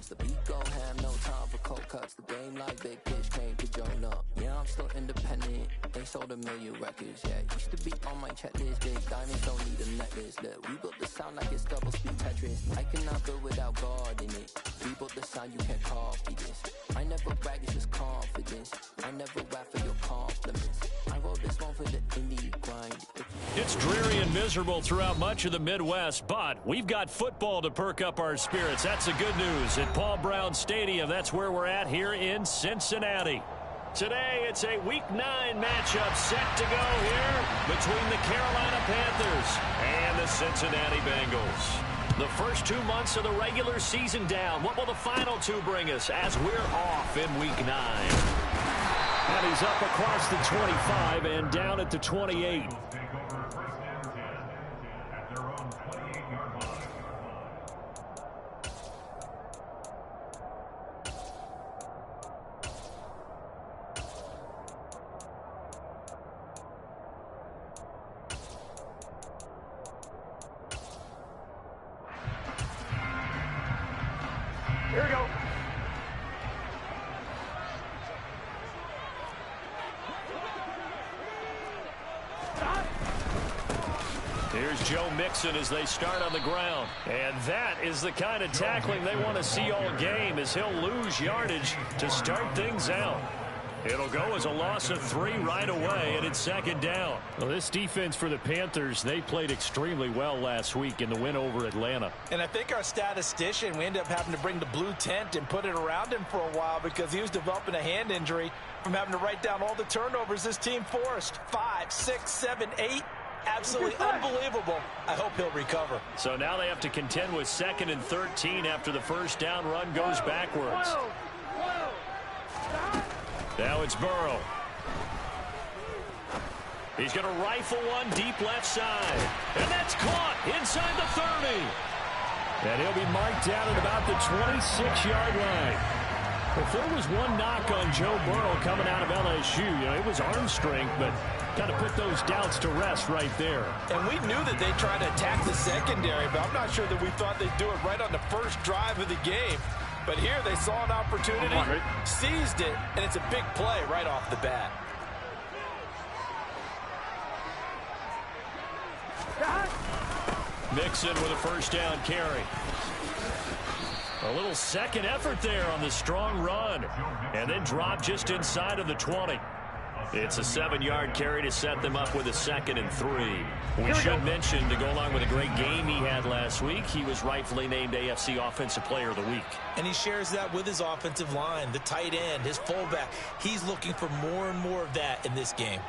once the beat go ham, no time for cold cuts. The game like big pitch came to join up. Yeah, I'm still independent. They sold 1 million records. Yeah, used to be on my checklist. Big diamonds don't need a necklace. Look, we built the sound like it's double speed Tetris. I cannot build without God in it. We built the sound, you can't copy this. I never brag, it's just confidence. I never rap for your compliments. I wrote this one for the indie grind. It's dreary and miserable throughout much of the Midwest, but we've got football to perk up our spirits. That's the good news at Paul Brown Stadium. That's where we're at here in Cincinnati. Today, it's a Week 9 matchup set to go here between the Carolina Panthers and the Cincinnati Bengals. The first 2 months of the regular season down. What will the final 2 bring us as we're off in Week 9? And he's up across the 25 and down at the 28. Here we go. Here's Joe Mixon as they start on the ground. And that is the kind of tackling they want to see all game, as he'll lose yardage to start things out. It'll go as a loss of 3 right away, and it's second down. Well, this defense for the Panthers, they played extremely well last week in the win over Atlanta. And I think our statistician, we ended up having to bring the blue tent and put it around him for a while because he was developing a hand injury from having to write down all the turnovers this team forced. 5, 6, 7, 8. Absolutely unbelievable. I hope he'll recover. So now they have to contend with 2nd and 13 after the first down run goes backwards. Now it's Burrow. He's going to rifle one deep left side. And that's caught inside the 30. And he'll be marked down at about the 26-yard line. If there was one knock on Joe Burrow coming out of LSU, it was arm strength, but got to put those doubts to rest right there. And we knew that they tried to attack the secondary, but I'm not sure that we thought they'd do it right on the first drive of the game. But here they saw an opportunity, seized it, and it's a big play right off the bat. Mixon with a first down carry. A little second effort there on the strong run. And then drop just inside of the 20. It's a 7-yard carry to set them up with a 2nd and 3. We should mention, to go along with a great game he had last week, he was rightfully named AFC Offensive Player of the Week. And he shares that with his offensive line, the tight end, his fullback. He's looking for more and more of that in this game.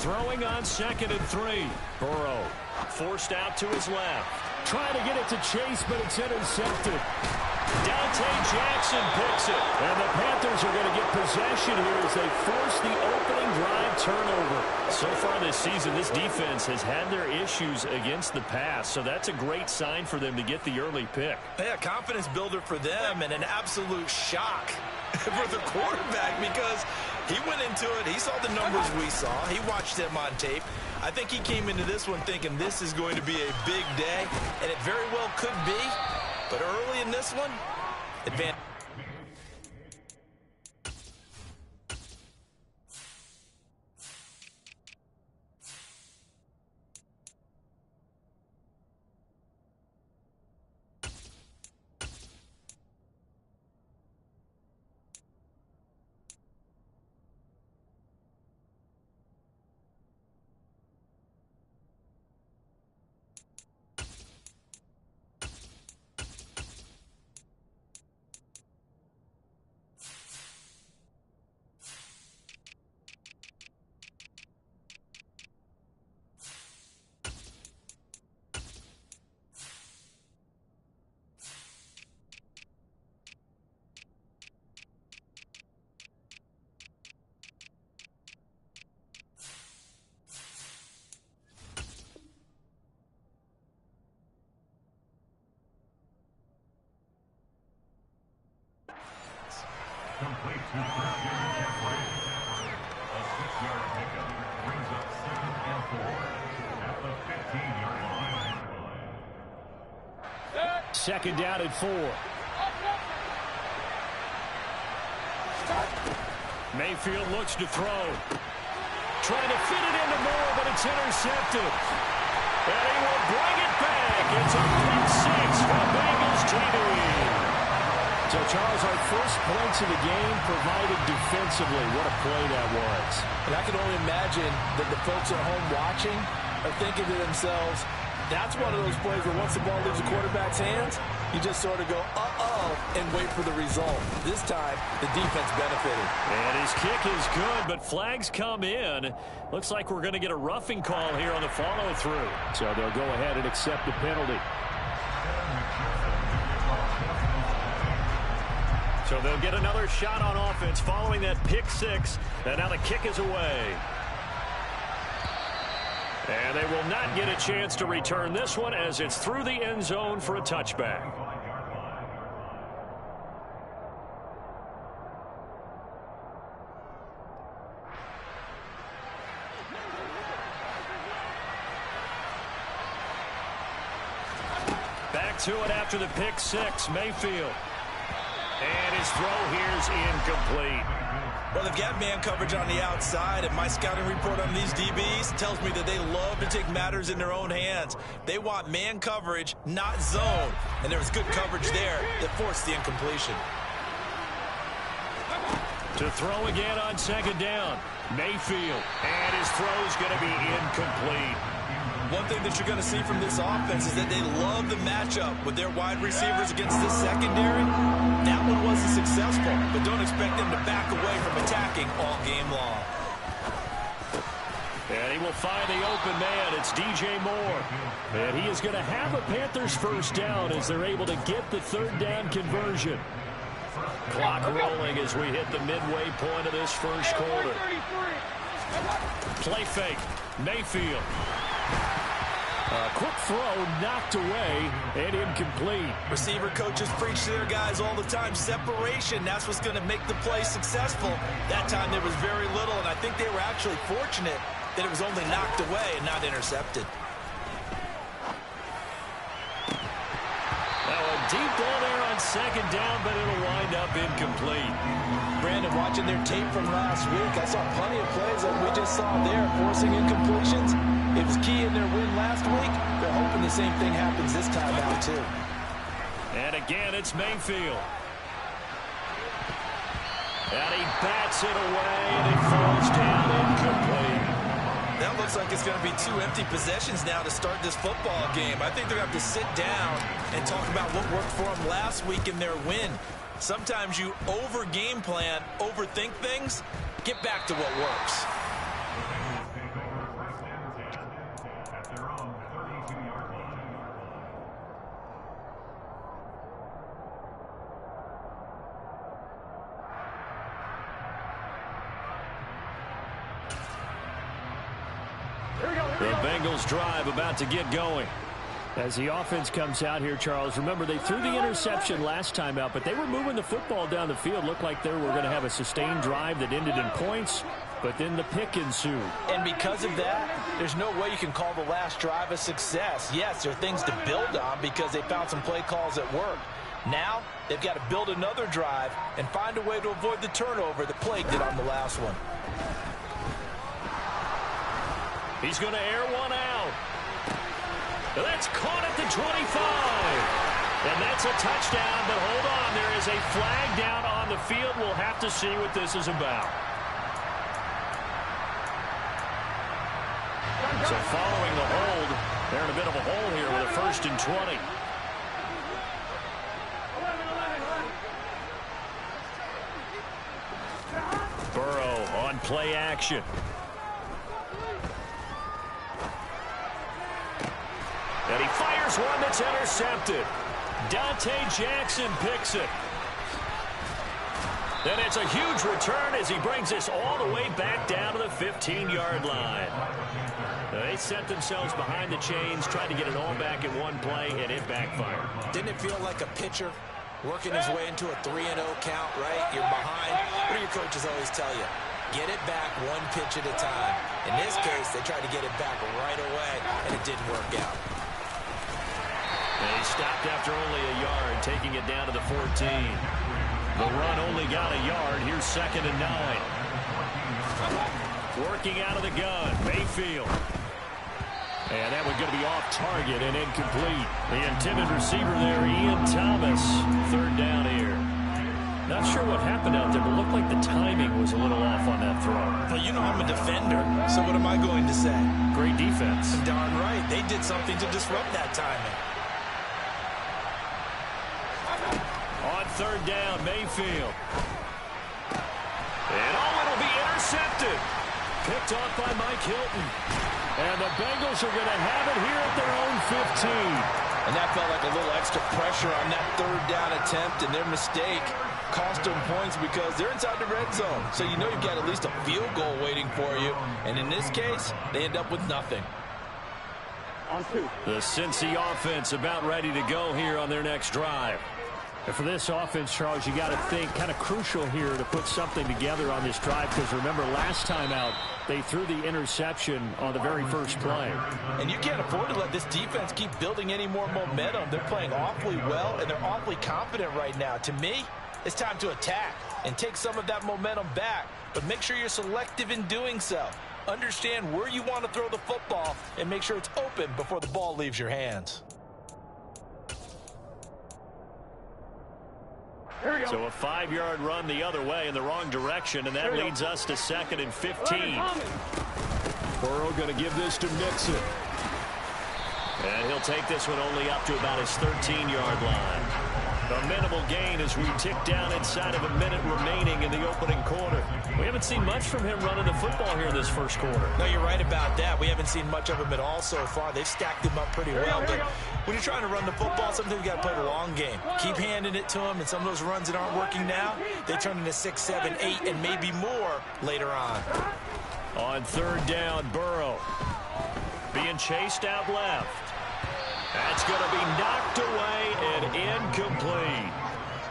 Throwing on 2nd and 3. Burrow forced out to his left. Trying to get it to Chase, but it's intercepted. Dante Jackson picks it. And the Panthers are going to get possession here as they force the opening drive turnover. So far this season, this defense has had their issues against the pass, so that's a great sign for them to get the early pick. Yeah, confidence builder for them and an absolute shock for the quarterback because he went into it. He saw the numbers we saw. He watched them on tape. I think he came into this one thinking this is going to be a big day, and it very well could be. But early in this one, advantage. Complete to first year halfway. A 6-yard pickup brings up 2nd and 4 at the 15-yard line. 2nd down and 4. Mayfield looks to throw. Trying to fit it into Moore, but it's intercepted. And he will bring it back. It's a pick six for Bengals TD. So, Charles, our first points of the game provided defensively. What a play that was. And I can only imagine that the folks at home watching are thinking to themselves, that's one of those plays where once the ball leaves the quarterback's hands, you just sort of go, uh-oh, and wait for the result. This time, the defense benefited. And his kick is good, but flags come in. Looks like we're going to get a roughing call here on the follow-through. So they'll go ahead and accept the penalty. So they'll get another shot on offense following that pick six. And now the kick is away. And they will not get a chance to return this one as it's through the end zone for a touchback. Back to it after the pick six, Mayfield. And his throw here's incomplete. Well, they've got man coverage on the outside, and my scouting report on these DBs tells me that they love to take matters in their own hands. They want man coverage, not zone. And there was good coverage there that forced the incompletion. To throw again on second down, Mayfield. And his throw's going to be incomplete. One thing that you're going to see from this offense is that they love the matchup with their wide receivers against this secondary. That one wasn't successful, but don't expect them to back away from attacking all game long. And he will find the open man. It's DJ Moore. And he is going to have a Panthers first down as they're able to get the third down conversion. Clock rolling as we hit the midway point of this first quarter. Play fake. Mayfield. A quick throw knocked away and incomplete. Receiver coaches preach to their guys all the time. Separation, that's what's going to make the play successful. That time there was very little, and I think they were actually fortunate that it was only knocked away and not intercepted. Now a deep ball there on second down, but it'll wind up incomplete. Brandon, watching their tape from last week, I saw plenty of plays that we just saw there, forcing incompletions. It was key in their win last week. They're hoping the same thing happens this time out, too. And again, it's Mayfield. And he bats it away, and it falls down incomplete. That looks like it's going to be two empty possessions now to start this football game. I think they're going to have to sit down and talk about what worked for them last week in their win. Sometimes you over-game plan, overthink things. Get back to what works. The Bengals drive about to get going. As the offense comes out here, Charles, remember they threw the interception last time out, but they were moving the football down the field. Looked like they were going to have a sustained drive that ended in points, but then the pick ensued. And because of that, there's no way you can call the last drive a success. Yes, there are things to build on because they found some play calls that work. Now, they've got to build another drive and find a way to avoid the turnover that plagued it on the last one. He's going to air one out. That's caught at the 25. And that's a touchdown, but hold on. There is a flag down on the field. We'll have to see what this is about. So following the hold, they're in a bit of a hole here with a 1st and 20. Burrow on play action. And he fires one that's intercepted. Dante Jackson picks it. And it's a huge return as he brings this all the way back down to the 15-yard line. They set themselves behind the chains, tried to get it all back in one play, and it backfired. Didn't it feel like a pitcher working his way into a 3-0 count, right? You're behind. What do your coaches always tell you? Get it back one pitch at a time. In this case, they tried to get it back right away, and it didn't work out. And he stopped after only a yard, taking it down to the 14. The run only got a yard. Here's 2nd and 9. Working out of the gun, Mayfield. And that one's going to be off target and incomplete. The intended receiver there, Ian Thomas. 3rd down here. Not sure what happened out there, but it looked like the timing was a little off on that throw. Well, you know I'm a defender, so what am I going to say? Great defense. Darn right. They did something to disrupt that timing. On 3rd down, Mayfield. And it'll be intercepted. Picked off by Mike Hilton. And the Bengals are going to have it here at their own 15. And that felt like a little extra pressure on that 3rd down attempt, and their mistake cost them points because they're inside the red zone. So you know you've got at least a field goal waiting for you. And in this case, they end up with nothing. On 2. The Cincy offense about ready to go here on their next drive. And for this offense, Charles, you got to think kind of crucial here to put something together on this drive, because remember last time out they threw the interception on the very first play. And you can't afford to let this defense keep building any more momentum. They're playing awfully well, and they're awfully confident right now. To me, it's time to attack and take some of that momentum back, but make sure you're selective in doing so. Understand where you want to throw the football and make sure it's open before the ball leaves your hands. So a 5-yard run the other way in the wrong direction, and that leads us to 2nd and 15. Burrow going to give this to Mixon. And he'll take this one only up to about his 13-yard line. A minimal gain as we tick down inside of a minute remaining in the opening quarter. We haven't seen much from him running the football here in this first quarter. No, you're right about that. We haven't seen much of him at all so far. They've stacked him up pretty well. But when you're trying to run the football, sometimes you got to play the long game. Keep handing it to him, and some of those runs that aren't working now, they turn into 6, 7, 8, and maybe more later on. On 3rd down, Burrow being chased out left. That's going to be knocked away and incomplete.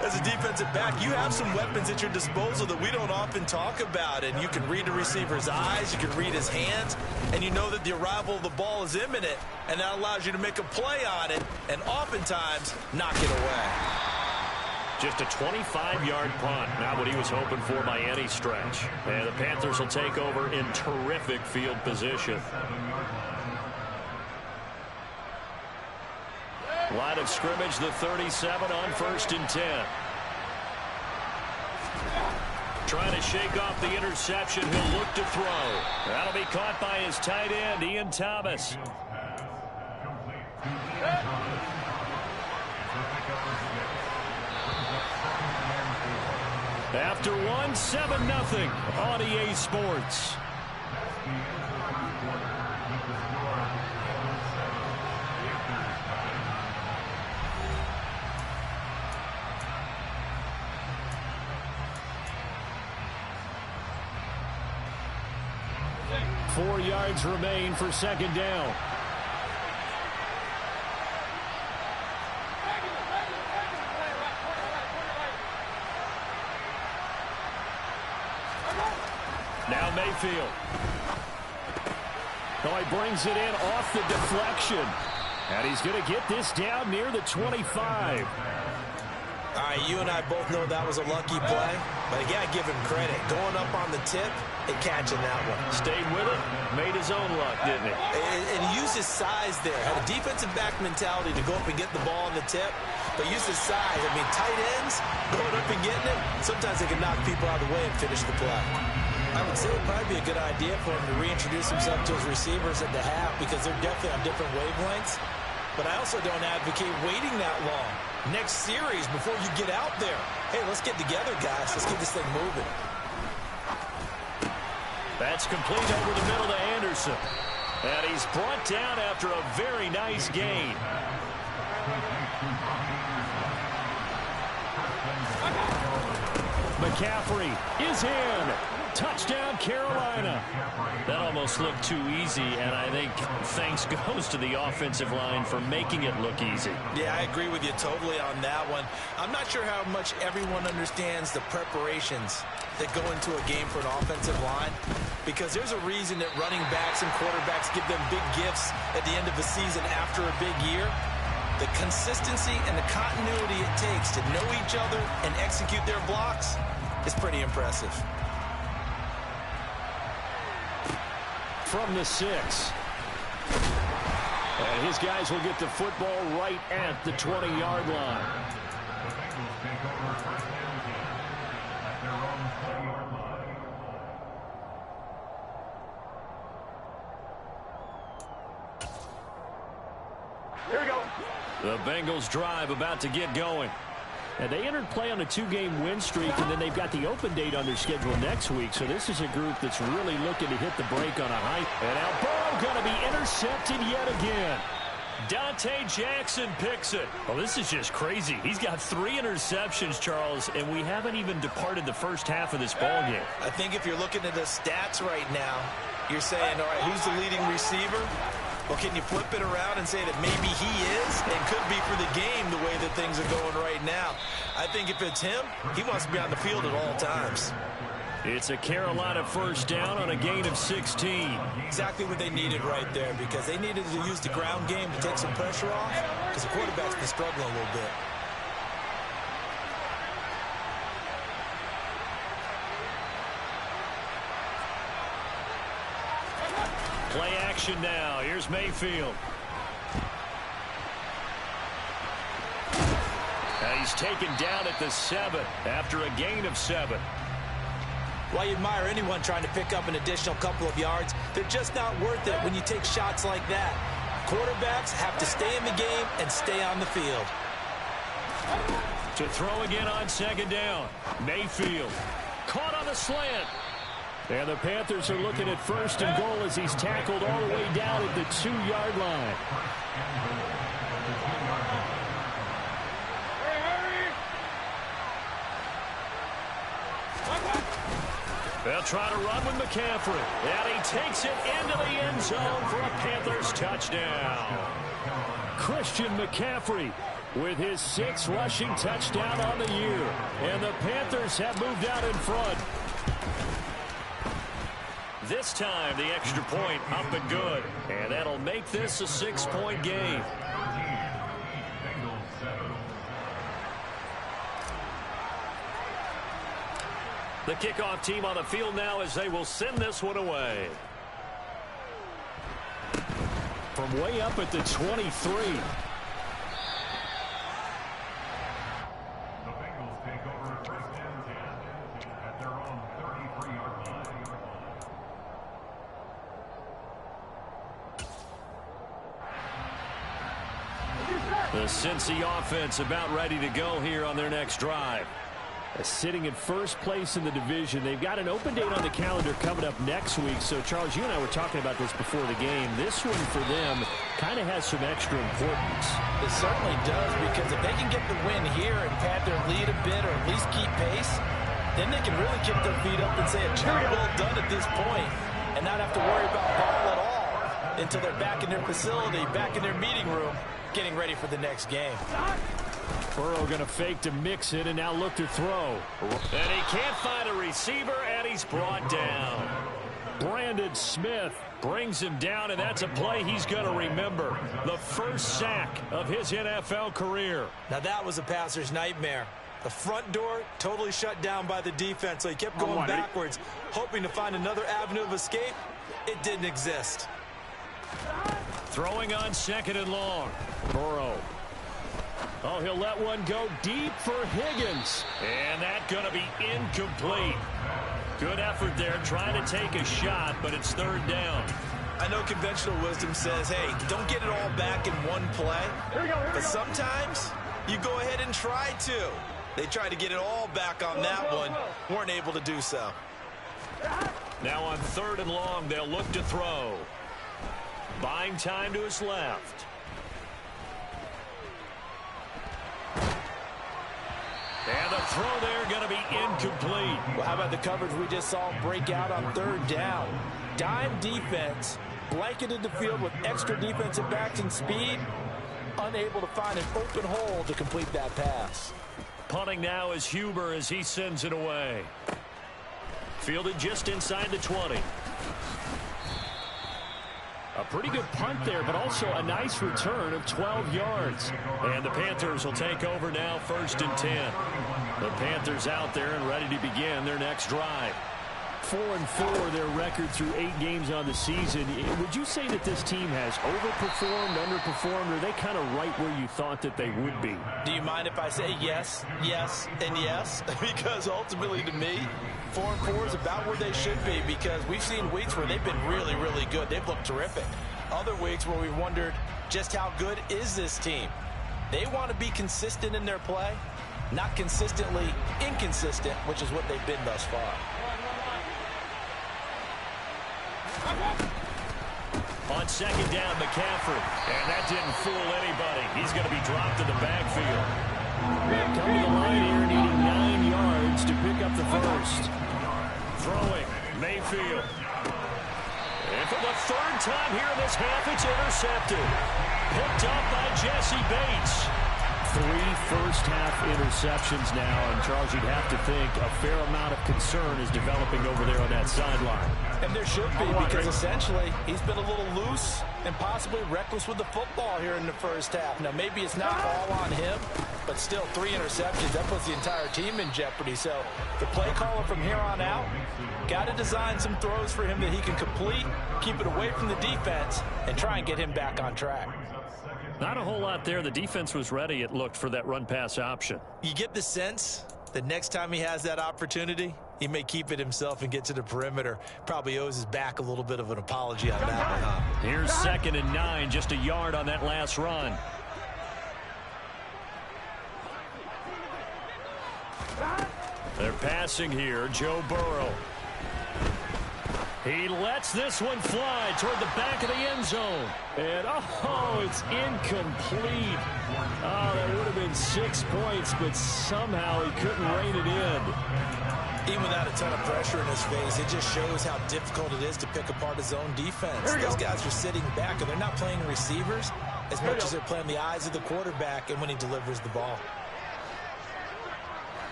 As a defensive back, you have some weapons at your disposal that we don't often talk about, and you can read the receiver's eyes, you can read his hands, and you know that the arrival of the ball is imminent, and that allows you to make a play on it and oftentimes knock it away. Just a 25-yard punt, not what he was hoping for by any stretch. And the Panthers will take over in terrific field position. Line of scrimmage, the 37 on 1st and 10. Trying to shake off the interception. He'll look to throw. That'll be caught by his tight end, Ian Thomas. After one, 7-0 on EA Sports. Four yards remain for 2nd down. Now Mayfield. Oh, he brings it in off the deflection. And he's going to get this down near the 25. All right, you and I both know that was a lucky play, but I got to give him credit. Going up on the tip and catching that one. Stayed with it, made his own luck, didn't he? And he used his size there. Had a defensive back mentality to go up and get the ball on the tip, but used his size. I mean, tight ends, going up and getting it, sometimes they can knock people out of the way and finish the play. I would say it would probably be a good idea for him to reintroduce himself to his receivers at the half because they're definitely on different wavelengths. But I also don't advocate waiting that long. Next series, before you get out there, hey, let's get together, guys. Let's get this thing moving. That's complete over the middle to Anderson. And he's brought down after a very nice gain. McCaffrey is in. Touchdown, Carolina. That almost looked too easy, and I think thanks goes to the offensive line for making it look easy. Yeah, I agree with you totally on that one. I'm not sure how much everyone understands the preparations that go into a game for an offensive line, because there's a reason that running backs and quarterbacks give them big gifts at the end of the season after a big year. The consistency and the continuity it takes to know each other and execute their blocks is pretty impressive. From the 6. And his guys will get the football right at the 20-yard line. The Bengals take over first and 10 at their own 20-yard line. Here we go. The Bengals drive about to get going. And they entered play on a 2-game win streak, and then they've got the open date on their schedule next week. So this is a group that's really looking to hit the break on a high. And now Burrow going to be intercepted yet again. Dante Jackson picks it. Well, this is just crazy. He's got 3 interceptions, Charles, and we haven't even departed the first half of this ball game. I think if you're looking at the stats right now, you're saying, all right, who's the leading receiver? Well, can you flip it around and say that maybe he is and could be for the game the way that things are going right now? I think if it's him, he wants to be on the field at all times. It's a Carolina first down on a gain of 16. Exactly what they needed right there, because they needed to use the ground game to take some pressure off, because the quarterback's been struggling a little bit. Play action now. Here's Mayfield. And he's taken down at the 7 after a gain of 7. Well, you admire anyone trying to pick up an additional couple of yards. They're just not worth it when you take shots like that. Quarterbacks have to stay in the game and stay on the field. To throw again on second down. Mayfield caught on the slant. And the Panthers are looking at first and goal as he's tackled all the way down at the 2-yard line. They'll try to run with McCaffrey. And he takes it into the end zone for a Panthers touchdown. Christian McCaffrey with his 6th rushing touchdown on the year. And the Panthers have moved out in front. This time, the extra point up and good. And that'll make this a 6-point game. The kickoff team on the field now as they will send this one away. From way up at the 23. The Bengals take over first and 10 at their own 33-yard line. The Cincy offense about ready to go here on their next drive. Sitting in first place in the division. They've got an open date on the calendar coming up next week. So, Charles, you and I were talking about this before the game. This one for them kind of has some extra importance. It certainly does, because if they can get the win here and pad their lead a bit or at least keep pace, then they can really kick their feet up and say a job well done at this point and not have to worry about ball at all until they're back in their facility, back in their meeting room, getting ready for the next game. Burrow going to fake to mix it and now look to throw. And he can't find a receiver, and he's brought down. Brandon Smith brings him down, and that's a play he's going to remember. The first sack of his NFL career. Now that was a passer's nightmare. The front door totally shut down by the defense, so he kept going backwards, hoping to find another avenue of escape. It didn't exist. Throwing on second and long. Burrow. Oh, he'll let one go deep for Higgins. And that's going to be incomplete. Good effort there, trying to take a shot, but it's third down. I know conventional wisdom says, hey, don't get it all back in one play. But sometimes you go ahead and try to. They tried to get it all back on that one. Weren't able to do so. Now on third and long, they'll look to throw. Buying time to his left. And the throw there going to be incomplete. Well, how about the coverage we just saw break out on third down? Dime defense, blanketed the field with extra defensive backs and speed, unable to find an open hole to complete that pass. Punting now is Huber as he sends it away. Fielded just inside the 20. A A pretty good punt there, but also a nice return of 12 yards. And the Panthers will take over now, 1st and 10. The Panthers out there and ready to begin their next drive. 4-4, their record through 8 games on the season. Would you say that this team has overperformed, underperformed, or are they kind of right where you thought that they would be? Do you mind if I say yes, yes, and yes? Because ultimately, to me, 4-4 is about where they should be, because we've seen weeks where they've been really, really good. They've looked terrific. Other weeks where we've wondered just how good is this team. They want to be consistent in their play, not consistently inconsistent, which is what they've been thus far. On 2nd down, McCaffrey. And that didn't fool anybody. He's going to be dropped in the backfield. Coming to the line here, needing 9 yards to pick up the first. Throwing, Mayfield. And for the 3rd time here in this half, it's intercepted. Picked up by Jesse Bates. 3 first-half interceptions now, and Charles, you'd have to think a fair amount of concern is developing over there on that sideline. And there should be, because essentially he's been a little loose and possibly reckless with the football here in the first half. Now, maybe it's not all on him, but still 3 interceptions. That puts the entire team in jeopardy. So the play caller from here on out got to design some throws for him that he can complete, keep it away from the defense, and try and get him back on track. Not a whole lot there. The defense was ready, it looked, for that run-pass option. You get the sense that next time he has that opportunity, he may keep it himself and get to the perimeter. Probably owes his back a little bit of an apology on that one, huh? Here's 2nd and 9, just a yard on that last run. They're passing here. Joe Burrow. He lets this one fly toward the back of the end zone. And, oh, it's incomplete. Oh, that would have been 6 points, but somehow he couldn't rein it in. Even without a ton of pressure in his face, it just shows how difficult it is to pick apart his own defense. Those guys are sitting back, and they're not playing receivers as much as they're playing the eyes of the quarterback and when he delivers the ball.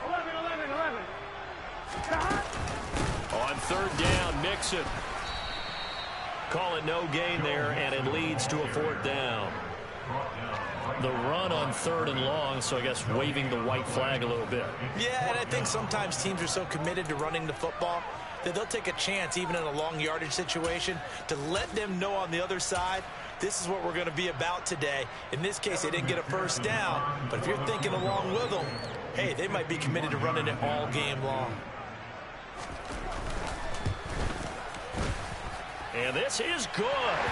11. On 3rd down, Mixon. Call it no gain there, and it leads to a 4th down. The run on 3rd and long, so I guess waving the white flag a little bit. Yeah, and I think sometimes teams are so committed to running the football that they'll take a chance, even in a long yardage situation, to let them know on the other side, this is what we're going to be about today. In this case, they didn't get a first down, but if you're thinking along with them, hey, they might be committed to running it all game long. And this is good.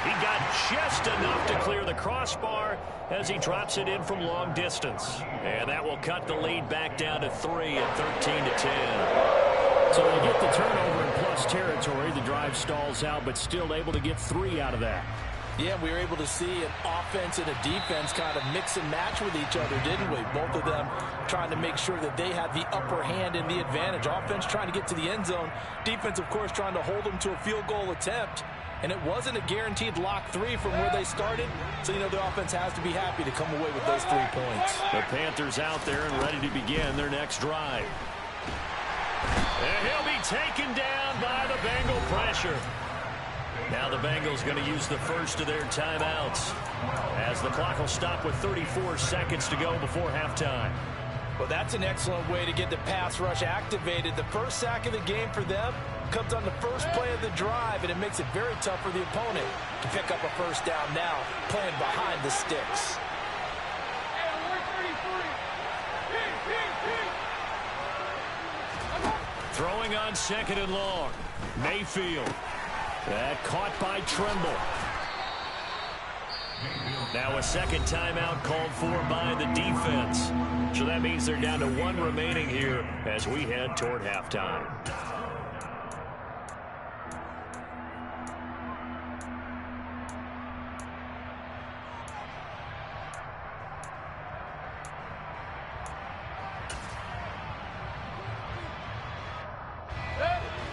He got just enough to clear the crossbar as he drops it in from long distance. And that will cut the lead back down to 3 at 13-10. So they get the turnover in plus territory. The drive stalls out, but still able to get 3 out of that. Yeah, we were able to see an offense and a defense kind of mix and match with each other, didn't we? Both of them trying to make sure that they had the upper hand and the advantage. Offense trying to get to the end zone. Defense, of course, trying to hold them to a field goal attempt. And it wasn't a guaranteed lock 3 from where they started. So, you know, the offense has to be happy to come away with those 3 points. The Panthers out there and ready to begin their next drive. And he'll be taken down by the Bengal pressure. Now the Bengals going to use the first of their timeouts as the clock will stop with 34 seconds to go before halftime. Well, that's an excellent way to get the pass rush activated. The first sack of the game for them comes on the first play of the drive, and it makes it very tough for the opponent to pick up a first down now, playing behind the sticks. Throwing on 2nd and long. Mayfield. That caught by Tremble. Now a second timeout called for by the defense. So that means they're down to 1 remaining here as we head toward halftime.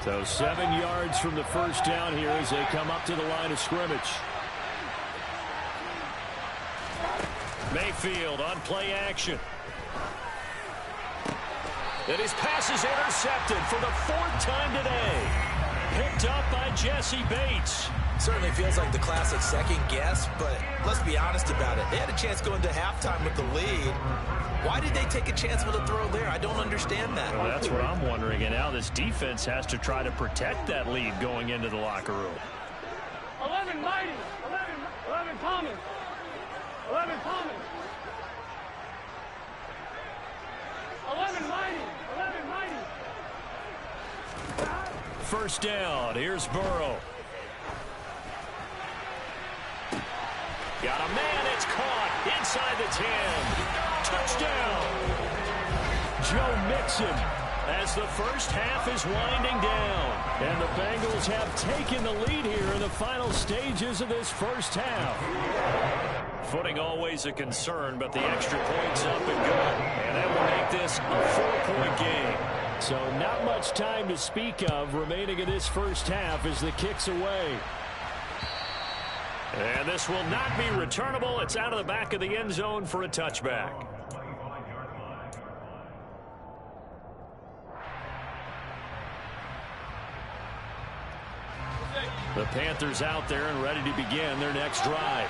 So 7 yards from the first down here as they come up to the line of scrimmage. Mayfield on play action. And his pass is intercepted for the 4th time today. Picked up by Jesse Bates. Certainly feels like the classic second guess, but let's be honest about it. They had a chance going to halftime with the lead. Why did they take a chance with a throw there? I don't understand that. Well, that's what I'm wondering. And now this defense has to try to protect that lead going into the locker room. 11 Mighty. 11 Thomas. 11 Thomas. 11 Mighty. 11 Mighty. First down. Here's Burrow. Got a man. It's caught inside the 10. Touchdown. Joe Mixon as the first half is winding down. And the Bengals have taken the lead here in the final stages of this first half. Footing always a concern, but the extra point's up and good. And that will make this a 4-point game. So not much time to speak of remaining in this first half as the kick's away. And this will not be returnable. It's out of the back of the end zone for a touchback. The Panthers out there and ready to begin their next drive.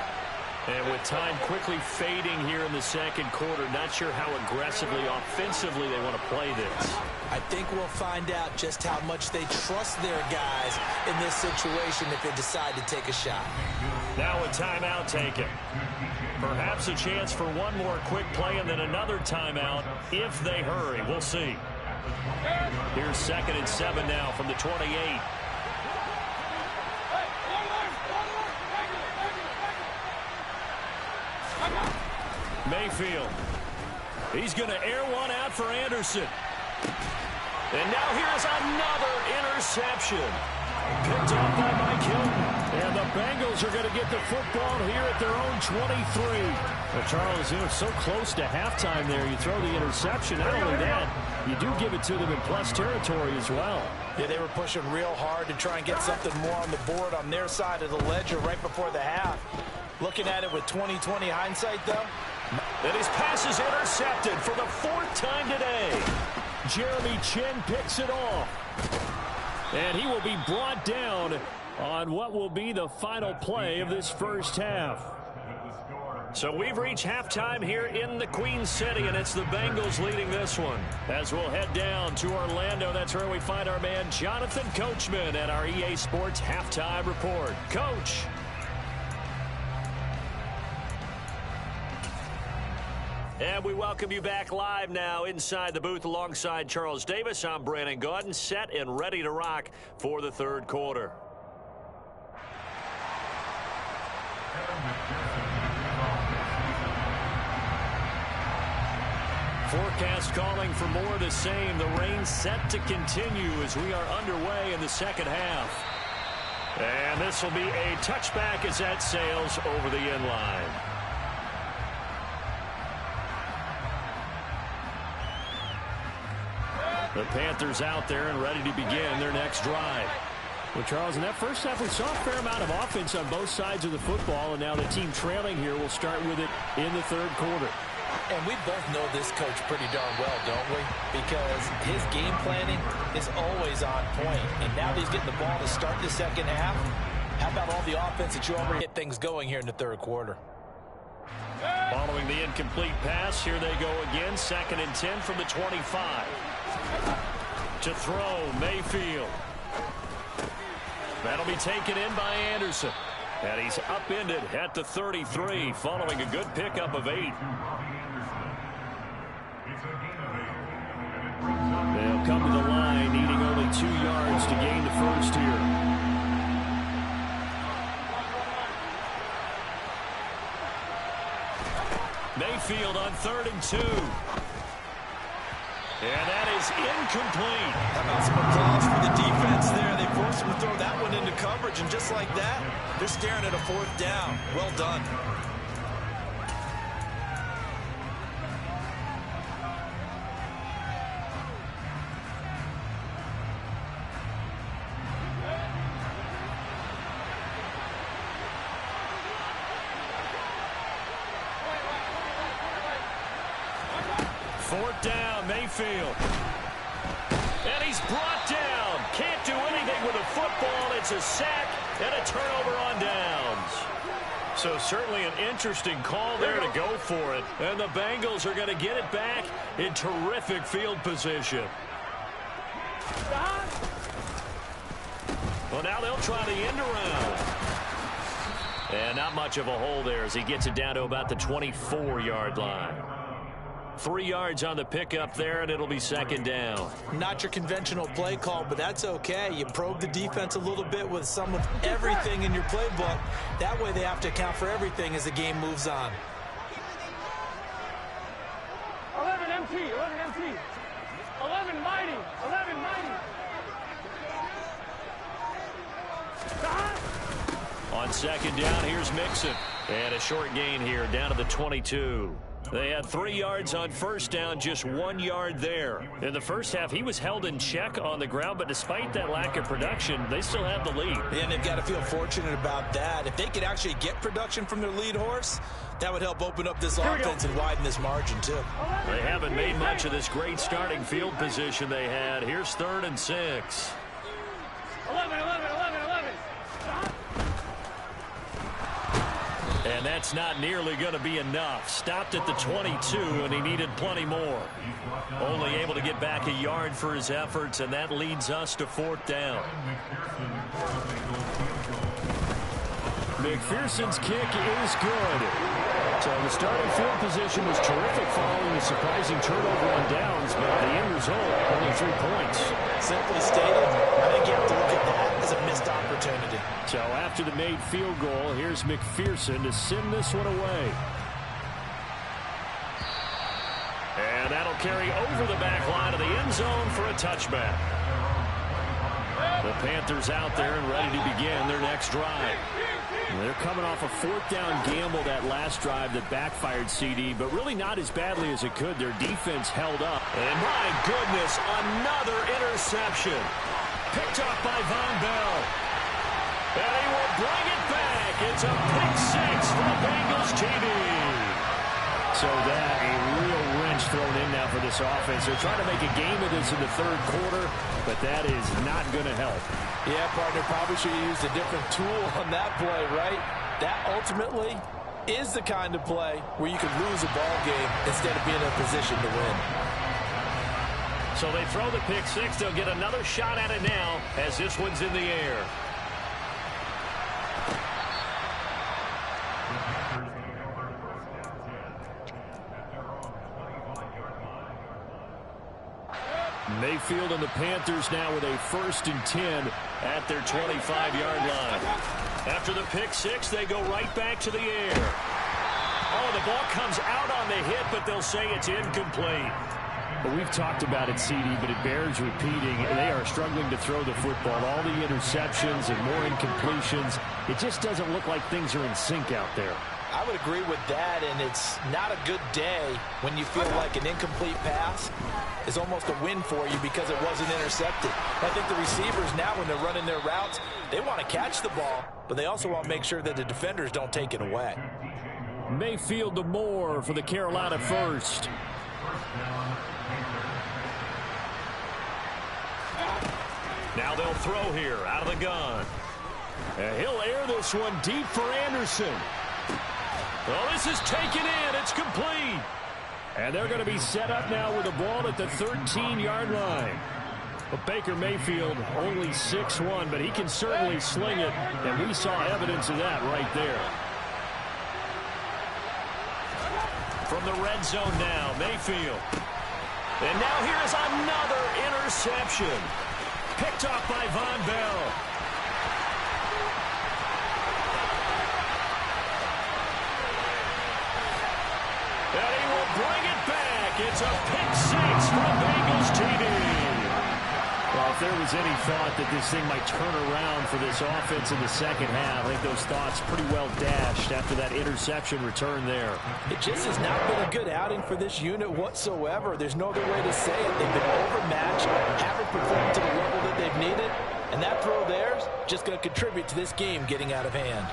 And with time quickly fading here in the second quarter, not sure how aggressively, offensively they want to play this. I think we'll find out just how much they trust their guys in this situation if they decide to take a shot. Now a timeout taken. Perhaps a chance for one more quick play and then another timeout if they hurry. We'll see. Here's 2nd and 7 now from the 28. Mayfield. He's going to air one out for Anderson. And now here's another interception. Picked off by Mike Hilton. And the Bengals are going to get the football here at their own 23. Well, Charles, you know, so close to halftime there. You throw the interception. Not only that, you do give it to them in plus territory as well. Yeah, they were pushing real hard to try and get something more on the board on their side of the ledger right before the half. Looking at it with 20/20 hindsight, though. And his pass is intercepted for the 4th time today. Jeremy Chin picks it off. And he will be brought down on what will be the final play of this first half. So we've reached halftime here in the Queen City, and it's the Bengals leading this one. As we'll head down to Orlando, that's where we find our man Jonathan Coachman at our EA Sports Halftime Report. Coach. And we welcome you back live now inside the booth alongside Charles Davis. I'm Brandon Gaudin, set and ready to rock for the third quarter. Forecast calling for more of the same. The rain set to continue as we are underway in the second half. And this will be a touchback as that sails over the end line. The Panthers out there and ready to begin their next drive. Well, Charles, in that first half, we saw a fair amount of offense on both sides of the football, and now the team trailing here will start with it in the third quarter. And we both know this coach pretty darn well, don't we? Because his game planning is always on point. And now that he's getting the ball to start the second half, how about all the offense that you already get things going here in the third quarter? Following the incomplete pass, here they go again. 2nd and 10 from the 25. To throw, Mayfield. That'll be taken in by Anderson. And he's upended at the 33 following a good pickup of 8. They'll come to the line needing only 2 yards to gain the first here. Mayfield on 3rd and 2. And that is incomplete. How about some applause for the defense there? They forced him to throw that one into coverage, and just like that, they're staring at a 4th down. Well done. Mayfield. And he's brought down. Can't do anything with the football. It's a sack and a turnover on downs. So certainly an interesting call there to go for it. And the Bengals are going to get it back in terrific field position. Well, now they'll try the end around. And not much of a hole there as he gets it down to about the 24-yard line. 3 yards on the pickup there, and it'll be second down. Not your conventional play call, but that's okay. You probe the defense a little bit with some of everything in your playbook. That way they have to account for everything as the game moves on. 11 MT, 11 MT. 11 mighty, 11 mighty. On second down, here's Mixon. And a short gain here, down to the 22. They had 3 yards on first down, just 1 yard there. In the first half, he was held in check on the ground, but despite that lack of production, they still have the lead. And they've got to feel fortunate about that. If they could actually get production from their lead horse, that would help open up this offense and widen this margin, too. They haven't made much of this great starting field position they had. Here's 3rd and 6. 11, 11, 11, 11. And that's not nearly going to be enough. Stopped at the 22, and he needed plenty more. Only able to get back a yard for his efforts, and that leads us to 4th down. McPherson's kick is good. So the starting field position was terrific following the surprising turnover on downs, but the end result, only 3 points. Simply stated, I think you have to look at that as a missed opportunity. So after the made field goal, here's McPherson to send this one away. And that'll carry over the back line of the end zone for a touchback. The Panthers out there and ready to begin their next drive. They're coming off a 4th down gamble that last drive that backfired CD, but really not as badly as it could. Their defense held up. And my goodness, another interception. Picked up by Von Bell. And he will bring it back. It's a pick 6 for the Bengals TD. So that a real wrench thrown in now for this offense. They're trying to make a game of this in the 3rd quarter, but that is not going to help. Yeah, partner, probably should have used a different tool on that play, right? That ultimately is the kind of play where you can lose a ball game instead of being in a position to win. So they throw the pick 6. They'll get another shot at it now as this one's in the air. Mayfield and the Panthers now with a 1st and 10 at their 25-yard line. After the pick 6, they go right back to the air. Oh, the ball comes out on the hit, but they'll say it's incomplete. Well, we've talked about it, CD, but it bears repeating. They are struggling to throw the football. All the interceptions and more incompletions. It just doesn't look like things are in sync out there. I would agree with that, and it's not a good day when you feel like an incomplete pass is almost a win for you because it wasn't intercepted. I think the receivers now, when they're running their routes, they want to catch the ball, but they also want to make sure that the defenders don't take it away. Mayfield to Moore for the Carolina 1st. Now they'll throw here out of the gun. And he'll air this one deep for Anderson. Well, this is taken in. It's complete. And they're going to be set up now with the ball at the 13-yard line. But Baker Mayfield only 6'1", but he can certainly sling it, and we saw evidence of that right there. From the red zone now, Mayfield. And now here's another interception. Picked off by Von Bell. And he will bring it back. It's a pick 6 from Bengals TD. Well, if there was any thought that this thing might turn around for this offense in the second half, I think those thoughts pretty well dashed after that interception return there. It just has not been a good outing for this unit whatsoever. There's no other way to say it. They've been overmatched, haven't performed to the level that they've needed, and that throw there is just going to contribute to this game getting out of hand.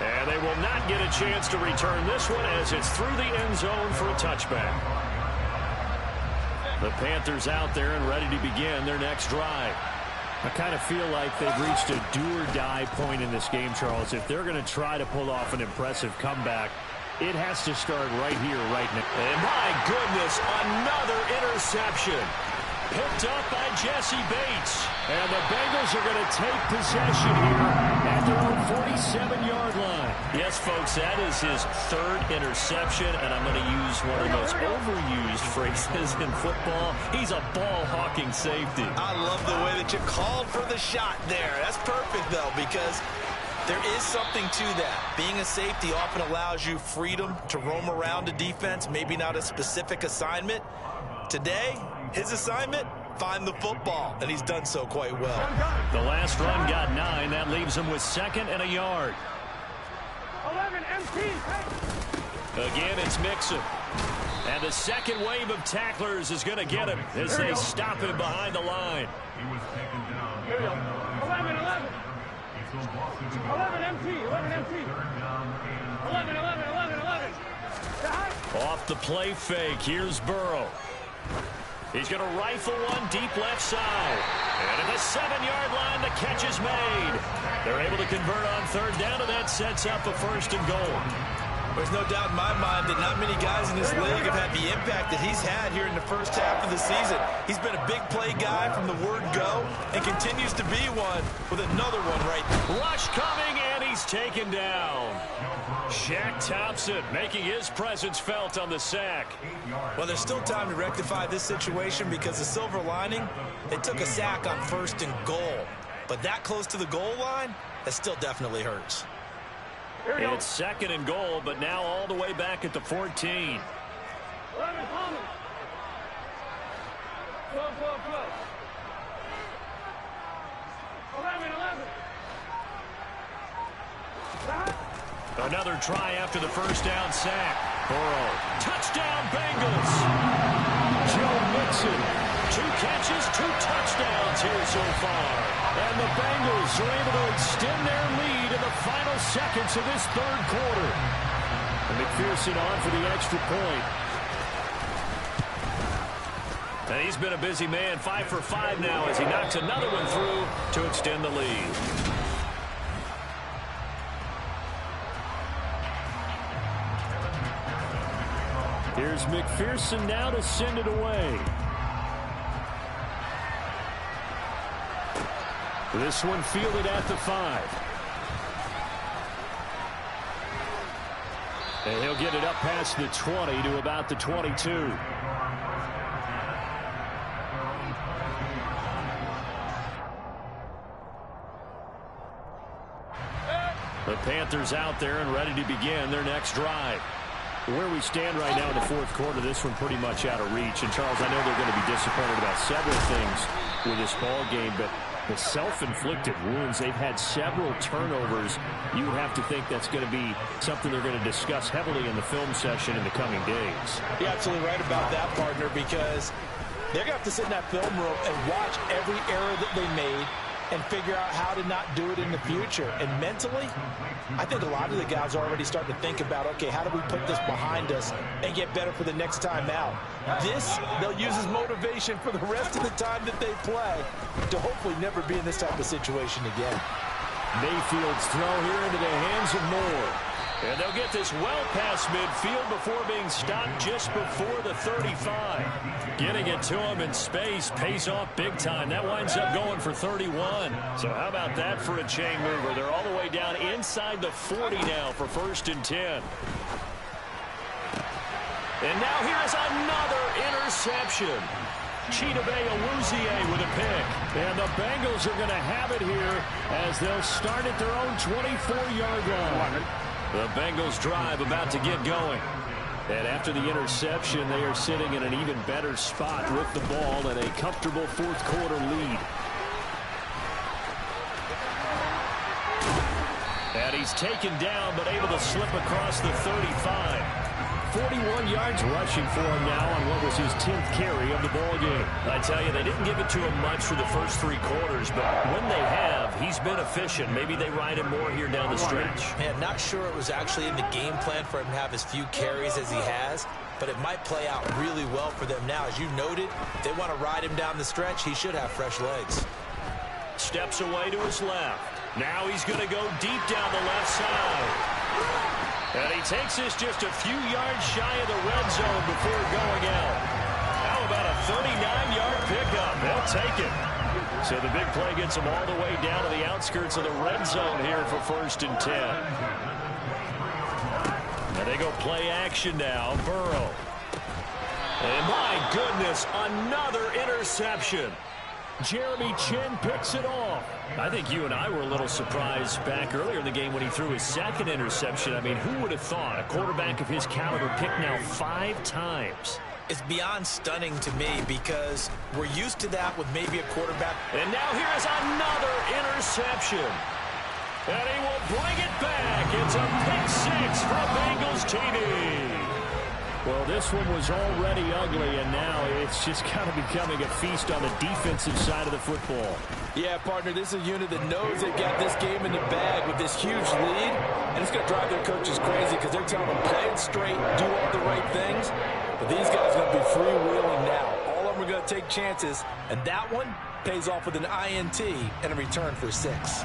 And they will not get a chance to return this one as it's through the end zone for a touchback. The Panthers out there and ready to begin their next drive. I kind of feel like they've reached a do-or-die point in this game, Charles. If they're going to try to pull off an impressive comeback, it has to start right here, right now. And my goodness, another interception. Picked up by Jesse Bates. And the Bengals are going to take possession here at their own 47-yard line. Yes, folks, that is his third interception, and I'm going to use one of the most overused phrases in football. He's a ball-hawking safety. I love the way that you called for the shot there. That's perfect, though, because there is something to that. Being a safety often allows you freedom to roam around a defense, maybe not a specific assignment. Today, his assignment, find the football, and he's done so quite well. The last run got 9. That leaves him with 2nd and a yard. 11 MT. Again, it's Mixon. And the second wave of tacklers is going to get him as they stop him behind the line. He was taken down. 11. 11 MT. 11 MT. 11. Off the play fake, here's Burrow. He's going to rifle one deep left side. And at the 7-yard line, the catch is made. They're able to convert on 3rd down, and that sets up a 1st and goal. There's no doubt in my mind that not many guys in this league have had the impact that he's had here in the first half of the season. He's been a big play guy from the word go and continues to be one with another one right there. Rush coming, and he's taken down. Shaq Thompson making his presence felt on the sack. Well, there's still time to rectify this situation because the silver lining, they took a sack on 1st and goal. But that close to the goal line, that still definitely hurts. It's 2nd and goal, but now all the way back at the 14. 11 Palmer. 12. 11. Another try after the 1st down sack. Burrow. Touchdown, Bengals. Joe Mixon. 2 catches, 2 touchdowns here so far. And the Bengals are able to extend their lead in the final seconds of this 3rd quarter. And McPherson on for the extra point. And he's been a busy man, 5 for 5 now as he knocks another one through to extend the lead. Here's McPherson now to send it away. This one fielded at the 5. And he'll get it up past the 20 to about the 22. The Panthers out there and ready to begin their next drive. Where we stand right now in the 4th quarter, this one pretty much out of reach. And, Charles, I know they're going to be disappointed about several things with this ball game, but the self-inflicted wounds, they've had several turnovers. You would have to think that's going to be something they're going to discuss heavily in the film session in the coming days. You're absolutely right about that, partner, because they're going to have to sit in that film room and watch every error that they made and figure out how to not do it in the future. And mentally, I think a lot of the guys are already starting to think about, okay, how do we put this behind us and get better for the next time out? This, they'll use as motivation for the rest of the time that they play to hopefully never be in this type of situation again. Mayfield's throw here into the hands of Moore. And they'll get this well past midfield before being stopped just before the 35. Getting it to him in space pays off big time. That winds up going for 31. So how about that for a chain mover? They're all the way down inside the 40 now for 1st and 10. And now here is another interception. Chidobe Awuzie with a pick. And the Bengals are going to have it here as they'll start at their own 24-yard line. The Bengals drive about to get going. And after the interception, they are sitting in an even better spot with the ball and a comfortable 4th quarter lead. And he's taken down but able to slip across the 35. 41 yards rushing for him now on what was his 10th carry of the ball game. I tell you, they didn't give it to him much for the first 3 quarters, but when they have, he's been efficient. Maybe they ride him more here down the stretch. Man, not sure it was actually in the game plan for him to have as few carries as he has, but it might play out really well for them now. As you noted, if they want to ride him down the stretch, he should have fresh legs. Steps away to his left. Now he's going to go deep down the left side. And he takes this just a few yards shy of the red zone before going out. How about a 39-yard pickup? They'll take it. So the big play gets him all the way down to the outskirts of the red zone here for 1st and 10. And they go play action now. Burrow. And my goodness, another interception. Jeremy Chin picks it off. I think you and I were a little surprised back earlier in the game when he threw his 2nd interception. I mean, who would have thought a quarterback of his caliber picked now 5 times? It's beyond stunning to me because we're used to that with maybe a quarterback. And now here is another interception. And he will bring it back. It's a pick 6 for Bengals TD. Well, this one was already ugly, and now it's just kind of becoming a feast on the defensive side of the football. Yeah, partner, this is a unit that knows they've got this game in the bag with this huge lead, and it's going to drive their coaches crazy because they're telling them play it straight, do all the right things, but these guys are going to be freewheeling now. All of them are going to take chances, and that one pays off with an INT and a return for 6.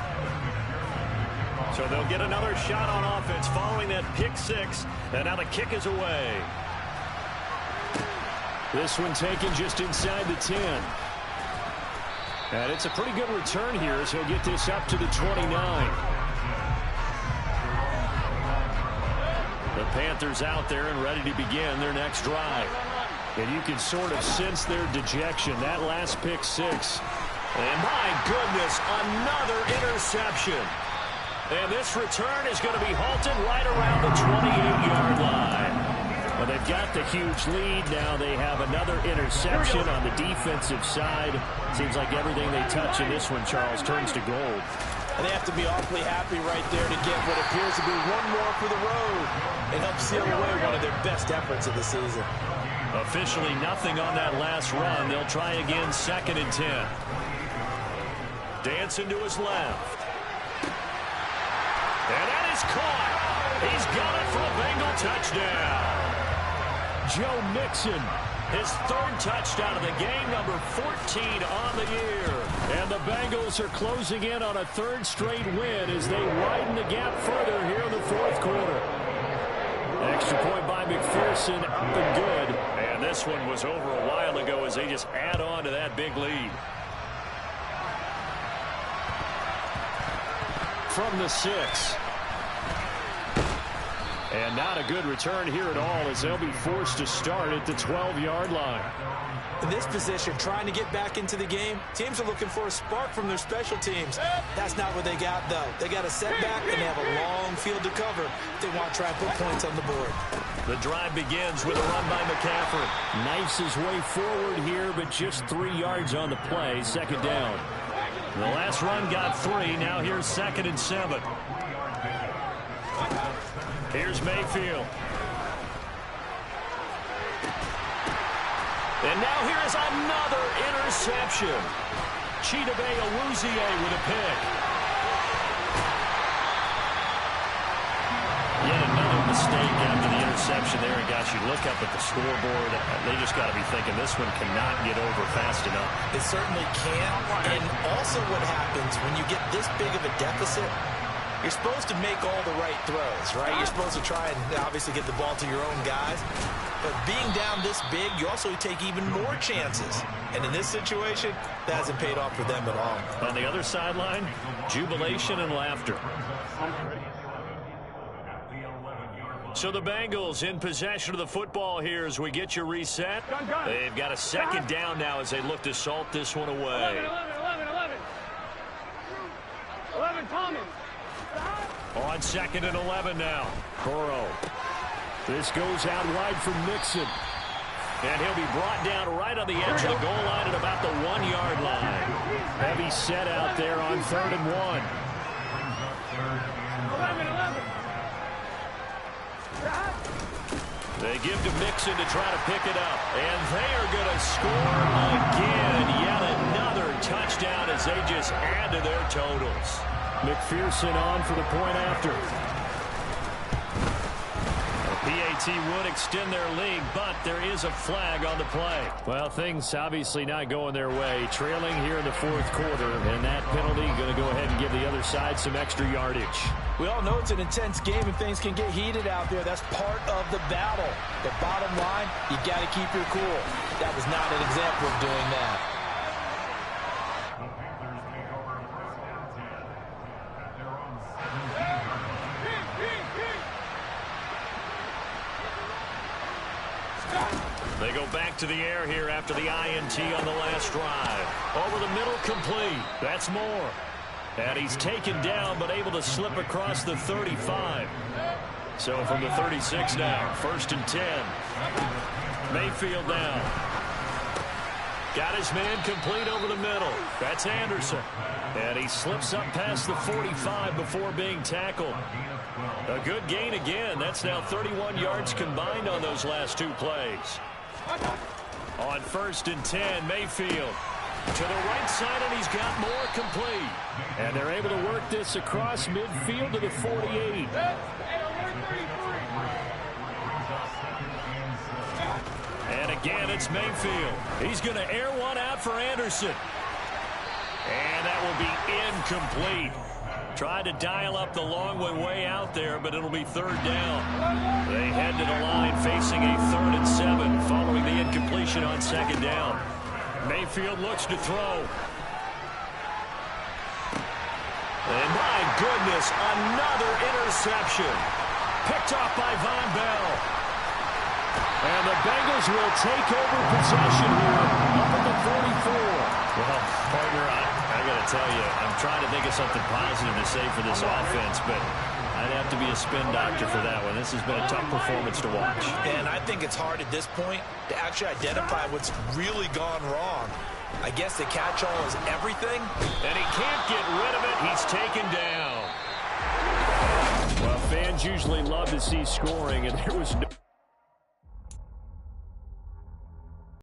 So they'll get another shot on offense following that pick 6, and now the kick is away. This one taken just inside the 10. And it's a pretty good return here as he'll get this up to the 29. The Panthers out there and ready to begin their next drive. And you can sort of sense their dejection. That last pick 6. And my goodness, another interception. And this return is going to be halted right around the 28-yard line. Well, they've got the huge lead. Now they have another interception on the defensive side. Seems like everything they touch in this one, Charles, turns to gold. And they have to be awfully happy right there to get what appears to be one more for the road and help seal away one of their best efforts of the season. Officially nothing on that last run. They'll try again 2nd and 10. Dancing to his left. And that is caught. He's got it for a Bengal touchdown. Joe Mixon, his 3rd touchdown of the game, number 14 on the year. And the Bengals are closing in on a 3rd straight win as they widen the gap further here in the 4th quarter. Extra point by McPherson, up and good. And this one was over a while ago as they just add on to that big lead. From the 6. And not a good return here at all as they'll be forced to start at the 12-yard line. In this position, trying to get back into the game, teams are looking for a spark from their special teams. That's not what they got, though. They got a setback, and they have a long field to cover if they want to try and put points on the board. The drive begins with a run by McCaffrey. Knifes his way forward here, but just 3 yards on the play. 2nd down. The last run got 3. Now here's 2nd and 7. Here's Mayfield. And now here is another interception. Chidobe Awuzie with a pick. Yet another mistake after the interception there. And gosh, you look up at the scoreboard, they just got to be thinking this one cannot get over fast enough. It certainly can. And also what happens when you get this big of a deficit, you're supposed to make all the right throws, right? You're supposed to try and obviously get the ball to your own guys. But being down this big, you also take even more chances. And in this situation, that hasn't paid off for them at all. On the other sideline, jubilation and laughter. So the Bengals in possession of the football here as we get you reset. They've got a 2nd down now as they look to salt this one away. 11, Thomas. On 2nd and 11 now. Burrow. This goes out wide for Mixon. And he'll be brought down right on the edge of the goal line at about the 1-yard line. Heavy set out there on 3rd and 1. 11. They give to Mixon to try to pick it up. And they are going to score again. Yet another touchdown as they just add to their totals. McPherson on for the point after. PAT would extend their lead, but there is a flag on the play. Well, things obviously not going their way. Trailing here in the fourth quarter, and that penalty going to go ahead and give the other side some extra yardage. We all know it's an intense game and things can get heated out there. That's part of the battle. The bottom line, you got to keep your cool. That was not an example of doing that. The Panthers take over first down 10 at their own 17-yard line. They go back to the air here after the INT on the last drive. Over the middle, complete. That's more. And he's taken down, but able to slip across the 35. So from the 36 now, 1st and 10. Mayfield down. Got his man complete over the middle. That's Anderson. And he slips up past the 45 before being tackled. A good gain again. That's now 31 yards combined on those last two plays. On 1st and 10, Mayfield to the right side, and he's got more complete. And they're able to work this across midfield to the 48. And again, it's Mayfield. He's going to air one out for Anderson. And that will be incomplete. Tried to dial up the long way out there, but it'll be 3rd down. They head to the line facing a 3rd and 7 following the incompletion on 2nd down. Mayfield looks to throw. And my goodness, another interception. Picked off by Von Bell. And the Bengals will take over possession here up at the 44. Well, partner, I got to tell you, I'm trying to think of something positive to say for this offense, but I'd have to be a spin doctor for that one. This has been a tough performance to watch. And I think it's hard at this point to actually identify what's really gone wrong. I guess the catch-all is everything. And he can't get rid of it. He's taken down. Well, fans usually love to see scoring, and there was no